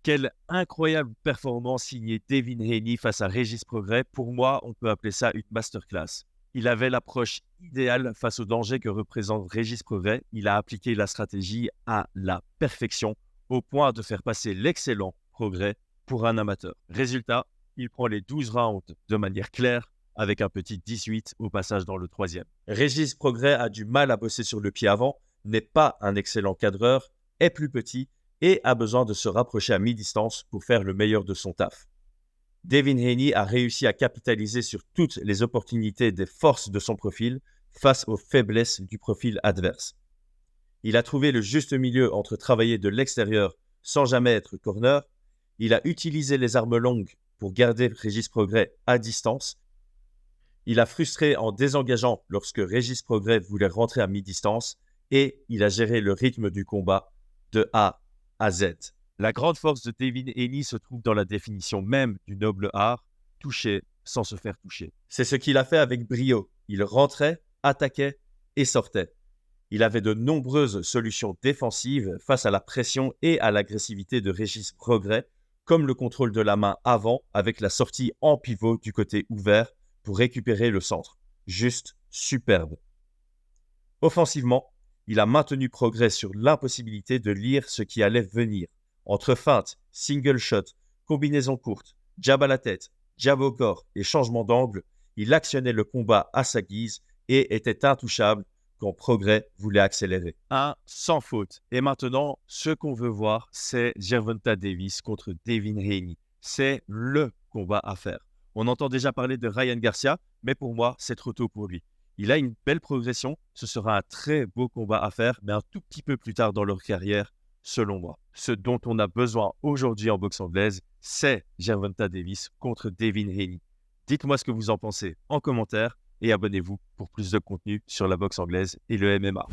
Quelle incroyable performance signée Devin Haney face à Régis Prograis. Pour moi, on peut appeler ça une masterclass. Il avait l'approche idéale face au danger que représente Régis Prograis. Il a appliqué la stratégie à la perfection, au point de faire passer l'excellent Prograis pour un amateur. Résultat, il prend les 12 rounds de manière claire, avec un petit 18 au passage dans le troisième. Régis Prograis a du mal à bosser sur le pied avant, n'est pas un excellent cadreur, est plus petit et a besoin de se rapprocher à mi-distance pour faire le meilleur de son taf. Devin Haney a réussi à capitaliser sur toutes les opportunités des forces de son profil face aux faiblesses du profil adverse. Il a trouvé le juste milieu entre travailler de l'extérieur sans jamais être corner. Il a utilisé les armes longues pour garder Régis Prograis à distance. Il a frustré en désengageant lorsque Régis Prograis voulait rentrer à mi-distance et il a géré le rythme du combat de A à Z. La grande force de Devin Haney se trouve dans la définition même du noble art, toucher sans se faire toucher. C'est ce qu'il a fait avec brio. Il rentrait, attaquait et sortait. Il avait de nombreuses solutions défensives face à la pression et à l'agressivité de Régis Prograis, comme le contrôle de la main avant avec la sortie en pivot du côté ouvert pour récupérer le centre. Juste superbe. Offensivement, il a maintenu Prograis sur l'impossibilité de lire ce qui allait venir. Entre feinte, single shot, combinaison courte, jab à la tête, jab au corps et changement d'angle, il actionnait le combat à sa guise et était intouchable quand Prograis voulait accélérer. Un sans faute. Et maintenant, ce qu'on veut voir, c'est Gervonta Davis contre Devin Haney. C'est le combat à faire. On entend déjà parler de Ryan Garcia, mais pour moi, c'est trop tôt pour lui. Il a une belle progression, ce sera un très beau combat à faire, mais un tout petit peu plus tard dans leur carrière, selon moi. Ce dont on a besoin aujourd'hui en boxe anglaise, c'est Gervonta Davis contre Devin Haney. Dites-moi ce que vous en pensez en commentaire et abonnez-vous pour plus de contenu sur la boxe anglaise et le MMA.